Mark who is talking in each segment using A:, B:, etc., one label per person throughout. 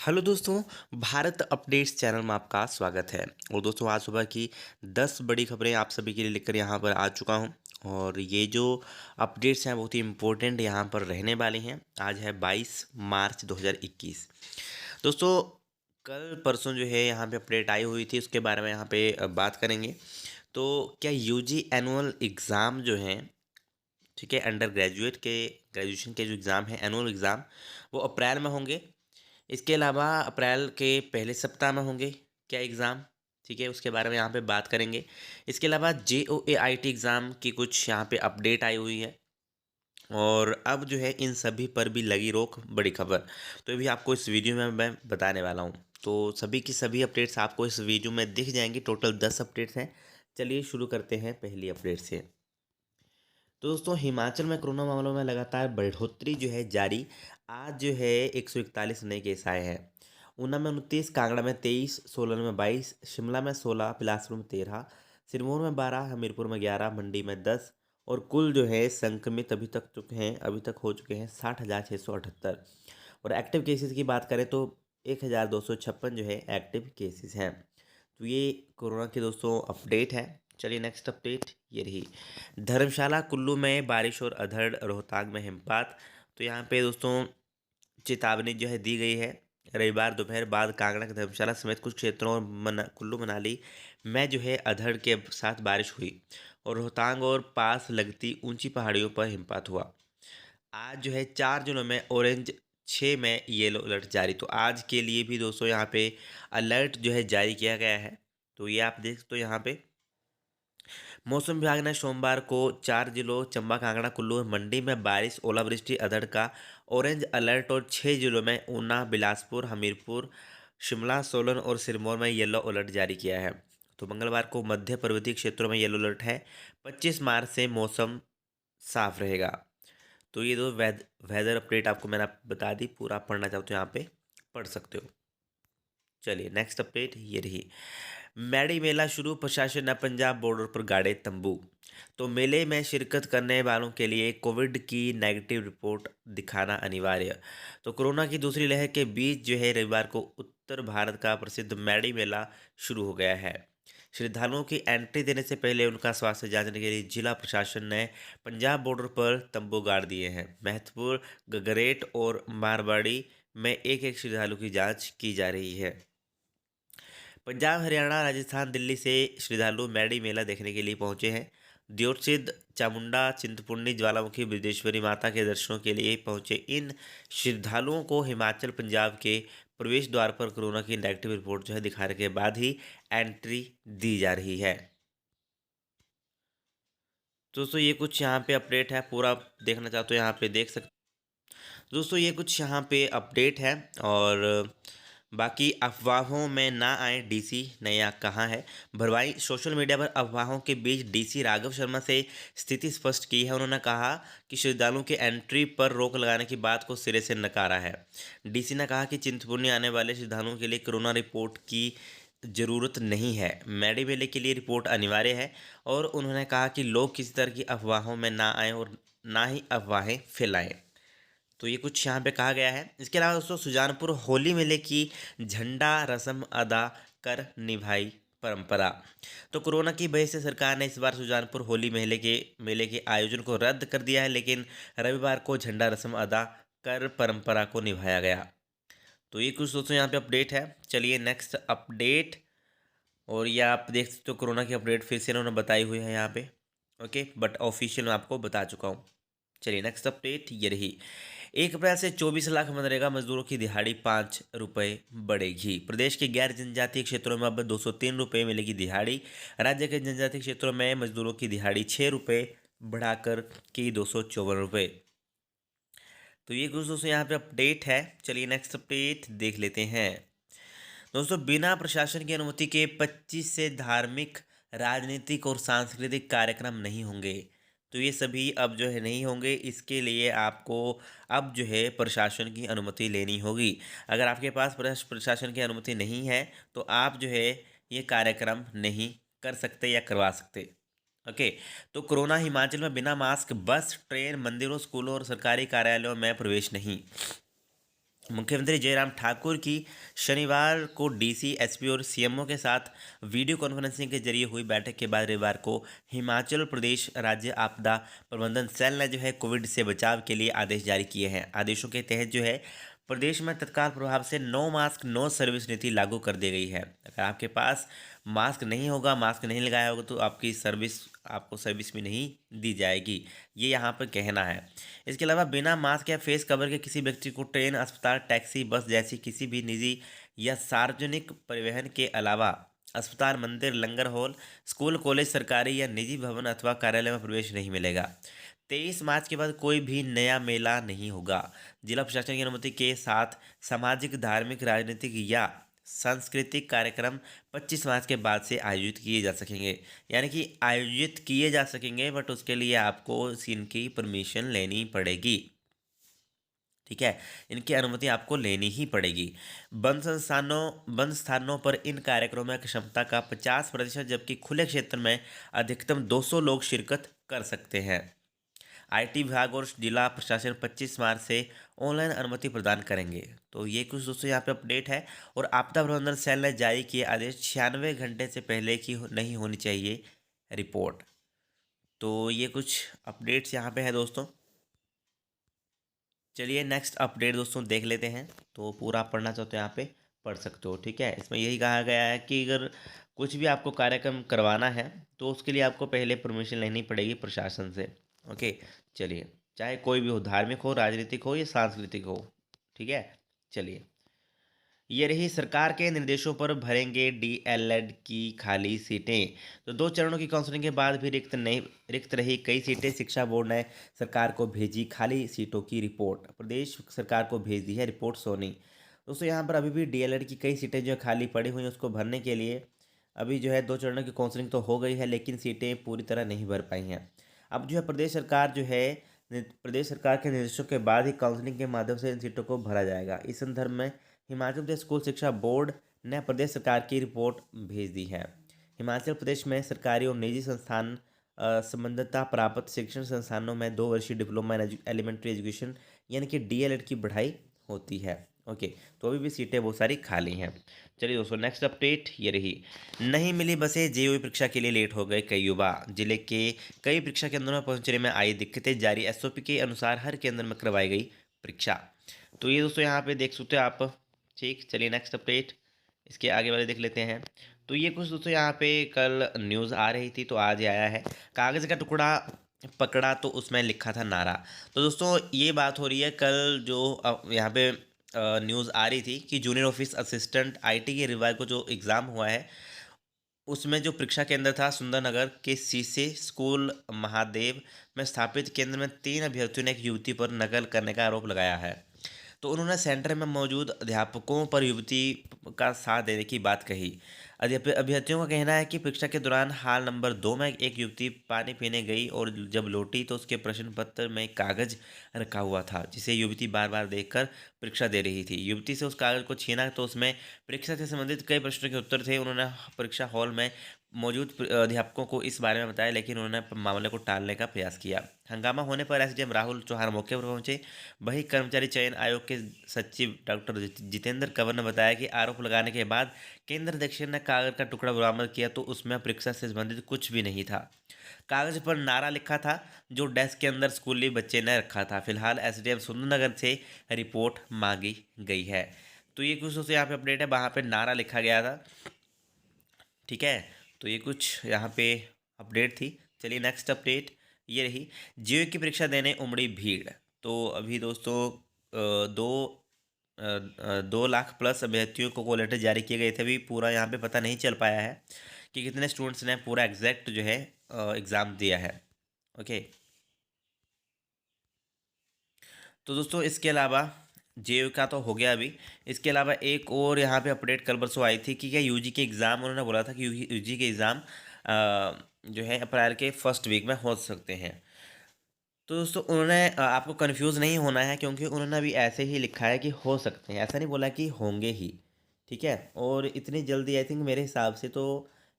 A: Hello दोस्तों, Bharat updates channel में आपका स्वागत है। और दोस्तों आज सुबह की 10 बड़ी खबरें आप सभी के लिए लेकर यहाँ पर आ चुका हूँ। और ये जो अपडेट्स हैं बहुत ही इम्पोर्टेंट यहाँ पर रहने वाली हैं। आज है 22 मार्च 2021। दोस्तों कल परसों जो है यहाँ पे अपडेट आई हुई थी, उसके बारे में यहाँ पे बात करेंगे। तो क्या यूजी एनुअल एग्ज़ाम जो हैं, ठीक है, अंडर ग्रेजुएशन के जो एग्ज़ाम हैं, एनुअल एग्ज़ाम, वो अप्रैल में होंगे। इसके अलावा अप्रैल के पहले सप्ताह में होंगे क्या एग्ज़ाम, ठीक है, उसके बारे में यहाँ पे बात करेंगे। इसके अलावा JOAIT एग्ज़ाम की कुछ यहाँ पे अपडेट आई हुई है। और अब जो है इन सभी पर भी लगी रोक, बड़ी खबर। तो ये भी आपको इस वीडियो में मैं बताने वाला हूँ। तो सभी की सभी अपडेट्स आपको इस वीडियो में दिख जाएंगी। टोटल 10 अपडेट्स हैं। चलिए शुरू करते हैं पहली अपडेट से। तो दोस्तों हिमाचल में कोरोना मामलों में लगातार बढ़ोतरी जो है जारी। आज जो है 141 नए केस आए हैं। ऊना में 29, कांगड़ा में 23, सोलन में 22, शिमला में 16, बिलासपुर में 13, सिरमौर में 12, हमीरपुर में 11, मंडी में 10। और कुल जो है संक्रमित अभी तक हो चुके हैं 60,678। और एक्टिव केसेस की बात करें तो 1,256 जो है एक्टिव केसेस हैं। तो ये कोरोना की दोस्तों अपडेट है। चलिए नेक्स्ट अपडेट ये रही। धर्मशाला कुल्लू में बारिश और अधड़, रोहतांग में हिमपात। तो यहाँ पे दोस्तों चेतावनी जो है दी गई है। रविवार दोपहर बाद कांगड़ा के धर्मशाला समेत कुछ क्षेत्रों और कुल्लू मनाली में जो है अधड़ के साथ बारिश हुई। और रोहतांग और पास लगती ऊंची पहाड़ियों पर हिमपात हुआ। आज जो है 4 जिलों में ऑरेंज, 6 में येलो अलर्ट जारी। तो आज के लिए भी दोस्तों यहाँ पे अलर्ट जो है जारी किया गया है। तो ये आप देख सकते हो यहाँ पे मौसम विभाग ने सोमवार को 4 जिलों चंबा, कांगड़ा, कुल्लू और मंडी में बारिश, ओलावृष्टि, अधड़ का ऑरेंज अलर्ट और 6 जिलों में ऊना, बिलासपुर, हमीरपुर, शिमला, सोलन और सिरमौर में येलो अलर्ट जारी किया है। तो मंगलवार को मध्य पर्वतीय क्षेत्रों में येलो अलर्ट है। 25 मार्च से मौसम साफ रहेगा। तो ये दो वेदर अपडेट आपको मैंने बता दी। पूरा आप पढ़ना चाहो तो यहाँ पे पढ़ सकते हो। चलिए नेक्स्ट अपडेट ये रही। मैडी मेला शुरू, प्रशासन ने पंजाब बॉर्डर पर गाड़े तंबू। तो मेले में शिरकत करने वालों के लिए कोविड की नेगेटिव रिपोर्ट दिखाना अनिवार्य। तो कोरोना की दूसरी लहर के बीच जो है रविवार को उत्तर भारत का प्रसिद्ध मैडी मेला शुरू हो गया है। श्रद्धालुओं की एंट्री देने से पहले उनका स्वास्थ्य जांचने के लिए जिला प्रशासन ने पंजाब बॉर्डर पर तंबू गाड़ दिए हैं। महत्वपूर्ण गगरेट और मारवाड़ी में एक एक श्रद्धालु की जांच की जा रही है। पंजाब, हरियाणा, राजस्थान, दिल्ली से श्रद्धालु मैडी मेला देखने के लिए पहुंचे हैं। द्योतसिद्ध, चामुंडा, चिंतपूर्णी, ज्वालामुखी, बृजेश्वरी माता के दर्शनों के लिए पहुंचे इन श्रद्धालुओं को हिमाचल पंजाब के प्रवेश द्वार पर कोरोना की नेगेटिव रिपोर्ट जो है दिखाने के बाद ही एंट्री दी जा रही है। तो दोस्तों ये कुछ यहाँ पे अपडेट है, पूरा देखना चाहते हो यहाँ पे देख सकते। दोस्तों ये कुछ यहाँ पे अपडेट है। और बाकी अफवाहों में ना आए, डीसी नया कहाँ है। भरवाई, सोशल मीडिया पर अफवाहों के बीच डीसी राघव शर्मा से स्थिति स्पष्ट की है। उन्होंने कहा कि श्रद्धालुओं की एंट्री पर रोक लगाने की बात को सिरे से नकारा है। डीसी ने कहा कि चिंतपूर्णी आने वाले श्रद्धालुओं के लिए कोरोना रिपोर्ट की ज़रूरत नहीं है। मैडी मेले के लिए रिपोर्ट अनिवार्य है। और उन्होंने कहा कि लोग किसी तरह की अफवाहों में ना आएँ और ना ही अफवाहें फैलाएं। तो ये कुछ यहाँ पे कहा गया है। इसके अलावा दोस्तों सुजानपुर होली मेले की झंडा रस्म अदा कर निभाई परंपरा। तो कोरोना की वजह से सरकार ने इस बार सुजानपुर होली मेले के आयोजन को रद्द कर दिया है, लेकिन रविवार को झंडा रस्म अदा कर परंपरा को निभाया गया। तो ये कुछ दोस्तों यहाँ पे अपडेट है। चलिए नेक्स्ट अपडेट। और ये आप देख सकते हो कोरोना की अपडेट फिर से इन्होंने बताई हुई है यहाँ पे। ओके, बट ऑफिशियल मैं आपको बता चुका हूँ। चलिए नेक्स्ट अपडेट ये रही। 1 अप्रैल से 24 लाख मनरेगा मजदूरों की दिहाड़ी 5 रुपये बढ़ेगी। प्रदेश के गैर जनजातीय क्षेत्रों में अब 203 रुपये मिलेगी दिहाड़ी। राज्य के जनजातीय क्षेत्रों में मजदूरों की दिहाड़ी 6 रुपये बढ़ाकर की 254 रुपये। तो ये कुछ दोस्तों यहाँ पे अपडेट है। चलिए नेक्स्ट अपडेट देख लेते हैं। दोस्तों बिना प्रशासन की अनुमति के 25 से धार्मिक, राजनीतिक और सांस्कृतिक कार्यक्रम नहीं होंगे। तो ये सभी अब जो है नहीं होंगे। इसके लिए आपको अब जो है प्रशासन की अनुमति लेनी होगी। अगर आपके पास प्रशासन की अनुमति नहीं है तो आप जो है ये कार्यक्रम नहीं कर सकते या करवा सकते। ओके। तो कोरोना, हिमाचल में बिना मास्क बस, ट्रेन, मंदिरों, स्कूलों और सरकारी कार्यालयों में प्रवेश नहीं। मुख्यमंत्री जयराम ठाकुर की शनिवार को डीसी, एसपी और सीएमओ के साथ वीडियो कॉन्फ्रेंसिंग के जरिए हुई बैठक के बाद रविवार को हिमाचल प्रदेश राज्य आपदा प्रबंधन सेल ने जो है कोविड से बचाव के लिए आदेश जारी किए हैं। आदेशों के तहत जो है प्रदेश में तत्काल प्रभाव से नो मास्क नो सर्विस नीति लागू कर दी गई है। अगर आपके पास मास्क नहीं होगा, मास्क नहीं लगाया होगा, तो आपको सर्विस भी नहीं दी जाएगी, ये यहाँ पर कहना है। इसके अलावा बिना मास्क या फेस कवर के किसी व्यक्ति को ट्रेन, अस्पताल, टैक्सी, बस जैसी किसी भी निजी या सार्वजनिक परिवहन के अलावा अस्पताल, मंदिर, लंगर हॉल, स्कूल, कॉलेज, सरकारी या निजी भवन अथवा कार्यालय में प्रवेश नहीं मिलेगा। 23 मार्च के बाद कोई भी नया मेला नहीं होगा। जिला प्रशासन की अनुमति के साथ सामाजिक, धार्मिक, राजनीतिक या सांस्कृतिक कार्यक्रम 25 मार्च के बाद से आयोजित किए जा सकेंगे। यानी कि आयोजित किए जा सकेंगे, बट उसके लिए आपको इनकी परमिशन लेनी पड़ेगी। ठीक है, इनकी अनुमति आपको लेनी ही पड़ेगी। बंद स्थानों पर इन कार्यक्रमों की क्षमता का 50%, जबकि खुले क्षेत्र में अधिकतम 200 लोग शिरकत कर सकते हैं। आईटी विभाग और जिला प्रशासन 25 मार्च से ऑनलाइन अनुमति प्रदान करेंगे। तो ये कुछ दोस्तों यहाँ पे अपडेट है। और आपदा प्रबंधन सेल ने जारी किए आदेश, 96 घंटे से पहले की नहीं होनी चाहिए रिपोर्ट। तो ये कुछ अपडेट्स यहाँ पे है दोस्तों। चलिए नेक्स्ट अपडेट दोस्तों देख लेते हैं। तो पूरा पढ़ना चाहो तो यहाँ पे पढ़ सकते हो। ठीक है, इसमें यही कहा गया है कि अगर कुछ भी आपको कार्यक्रम करवाना है तो उसके लिए आपको पहले परमिशन लेनी पड़ेगी प्रशासन से। ओके, चलिए, चाहे कोई भी हो, धार्मिक हो, राजनीतिक हो या सांस्कृतिक हो। ठीक है, चलिए, ये रही सरकार के निर्देशों पर भरेंगे डीएलएड की खाली सीटें। तो 2 चरणों की काउंसलिंग के बाद भी रिक्त रही कई सीटें। शिक्षा बोर्ड ने सरकार को भेजी खाली सीटों की रिपोर्ट। प्रदेश सरकार को भेज दी है रिपोर्ट सोनी। दोस्तों यहाँ पर अभी भी डीएलएड की कई सीटें जो खाली पड़ी हुई हैं, उसको भरने के लिए अभी जो है 2 चरणों की काउंसलिंग तो हो गई है, लेकिन सीटें पूरी तरह नहीं भर पाई हैं। अब जो है प्रदेश सरकार जो है प्रदेश सरकार के निर्देशों के बाद ही काउंसलिंग के माध्यम से इन सीटों को भरा जाएगा। इस संदर्भ में हिमाचल प्रदेश स्कूल शिक्षा बोर्ड ने प्रदेश सरकार की रिपोर्ट भेज दी है। हिमाचल प्रदेश में सरकारी और निजी संस्थान संबद्धता प्राप्त शिक्षण संस्थानों में 2 वर्षीय डिप्लोमा इन एलिमेंट्री एजुकेशन यानी कि डीएलएड की पढ़ाई होती है। ओके, तो अभी भी सीटें बहुत सारी खाली हैं। चलिए दोस्तों, नेक्स्ट अपडेट ये रही। नहीं मिली बसें, जेईई परीक्षा के लिए लेट हो गए कई युवा। जिले के कई परीक्षा केंद्रों में पहुंचने में आई दिक्कतें, जारी एसओपी के अनुसार हर केंद्र में करवाई गई परीक्षा। तो ये दोस्तों यहाँ पे देख सकते हो आप। ठीक, चलिए नेक्स्ट अपडेट, इसके आगे वाले देख लेते हैं। तो ये कुछ दोस्तों यहाँ पे कल न्यूज़ आ रही थी, तो आज ही आया है। कागज़ का टुकड़ा पकड़ा तो उसमें लिखा था नारा। तो दोस्तों ये बात हो रही है, कल जो यहाँ पे न्यूज़ आ रही थी कि जूनियर ऑफिस असिस्टेंट आईटी के रिवाइव को जो एग्ज़ाम हुआ है, उसमें जो परीक्षा केंद्र था सुंदरनगर के सीसे स्कूल महादेव में स्थापित केंद्र में 3 अभ्यर्थियों ने एक युवती पर नकल करने का आरोप लगाया है। तो उन्होंने सेंटर में मौजूद अध्यापकों पर युवती का साथ देने की बात कही। अभ्यर्थियों का कहना है कि परीक्षा के दौरान हाल नंबर 2 में एक युवती पानी पीने गई और जब लौटी तो उसके प्रश्न पत्र में एक कागज रखा हुआ था, जिसे युवती बार बार देखकर परीक्षा दे रही थी। युवती से उस कागज को छीना तो उसमें परीक्षा से संबंधित कई प्रश्नों के उत्तर थे। उन्होंने परीक्षा हॉल में मौजूद अध्यापकों को इस बारे में बताया, लेकिन उन्होंने मामले को टालने का प्रयास किया। हंगामा होने पर एसडीएम राहुल चौहान मौके पर पहुंचे। वहीं कर्मचारी चयन आयोग के सचिव डॉक्टर जितेंद्र कंवर ने बताया कि आरोप लगाने के बाद केंद्र अध्यक्ष ने कागज का टुकड़ा बरामद किया तो उसमें परीक्षा से संबंधित कुछ भी नहीं था। कागज पर नारा लिखा था जो डेस्क के अंदर स्कूली बच्चे ने रखा था। फिलहाल एसडीएम सुंदरनगर से रिपोर्ट मांगी गई है। तो ये कुछ दोस्तों यहाँ पे अपडेट है, वहाँ पे नारा लिखा गया था। ठीक है, तो ये कुछ यहाँ पे अपडेट थी। चलिए नेक्स्ट अपडेट ये रही। जेईई की परीक्षा देने उमड़ी भीड़। तो अभी दोस्तों 2 लाख प्लस अभ्यर्थियों को कॉल लेटर जारी किए गए थे। अभी पूरा यहाँ पे पता नहीं चल पाया है कि कितने स्टूडेंट्स ने पूरा एग्जैक्ट जो है एग्ज़ाम दिया है। ओके, तो दोस्तों इसके अलावा जेईई का तो हो गया अभी। इसके अलावा एक और यहाँ पे अपडेट कल परसों आई थी कि क्या यूजी के एग्ज़ाम, उन्होंने बोला था कि यूजी के एग्ज़ाम जो है अप्रैल के फर्स्ट वीक में हो सकते हैं। तो दोस्तों उन्होंने आपको कंफ्यूज नहीं होना है, क्योंकि उन्होंने अभी ऐसे ही लिखा है कि हो सकते हैं, ऐसा नहीं बोला कि होंगे ही। ठीक है, और इतनी जल्दी आई थिंक मेरे हिसाब से तो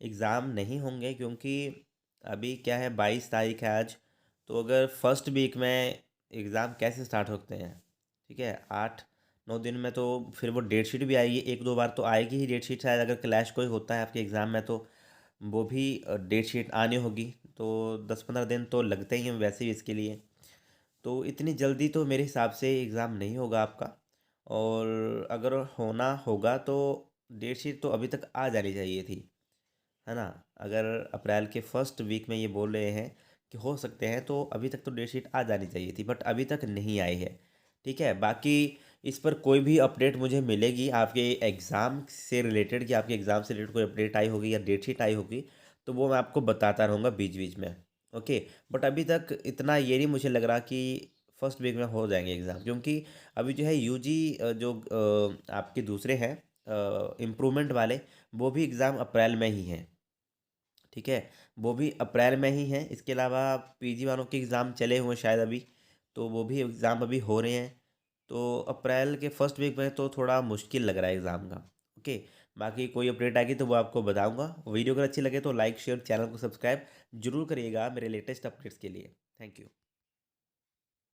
A: एग्ज़ाम नहीं होंगे, क्योंकि अभी क्या है 22 तारीख है आज। तो अगर फर्स्ट वीक में एग्ज़ाम कैसे स्टार्ट होते हैं? ठीक है, 8, 9 दिन में तो फिर वो डेट शीट भी आएगी, 1-2 बार तो आएगी ही डेट शीट, शायद अगर क्लैश कोई होता है आपके एग्ज़ाम में तो वो भी डेट शीट आनी होगी। तो 10-15 दिन तो लगते ही हैं वैसे भी इसके लिए। तो इतनी जल्दी तो मेरे हिसाब से एग्ज़ाम नहीं होगा आपका, और अगर होना होगा तो डेट शीट तो अभी तक आ जानी चाहिए थी, है ना? अगर अप्रैल के फर्स्ट वीक में ये बोल रहे हैं कि हो सकते हैं, तो अभी तक तो डेट शीट आ जानी चाहिए थी, बट अभी तक नहीं आई है। ठीक है? बाकी इस पर कोई भी अपडेट मुझे मिलेगी आपके एग्ज़ाम से रिलेटेड, कि आपके एग्ज़ाम से रिलेटेड कोई अपडेट आई होगी या डेट शीट आई होगी, तो वो मैं आपको बताता रहूँगा बीच-बीच में। ओके? बट अभी तक इतना ये नहीं मुझे लग रहा कि फर्स्ट वीक में हो जाएँगे एग्ज़ाम, क्योंकि अभी जो है यूजी जो आपके दूसरे हैं इम्प्रूवमेंट वाले, वो भी एग्ज़ाम अप्रैल में ही हैं। ठीक है? वो भी अप्रैल में ही हैं। इसके अलावा पीजी वालों के एग्ज़ाम चले हुए हैं शायद अभी, तो वो भी एग्ज़ाम अभी हो रहे हैं। तो अप्रैल के फर्स्ट वीक में तो थोड़ा मुश्किल लग रहा है एग्ज़ाम का। ओके? बाकी कोई अपडेट आएगी तो वो आपको बताऊँगा। वीडियो अगर अच्छी लगे तो लाइक, शेयर, चैनल को सब्सक्राइब ज़रूर करिएगा मेरे लेटेस्ट अपडेट्स के लिए। Thank you.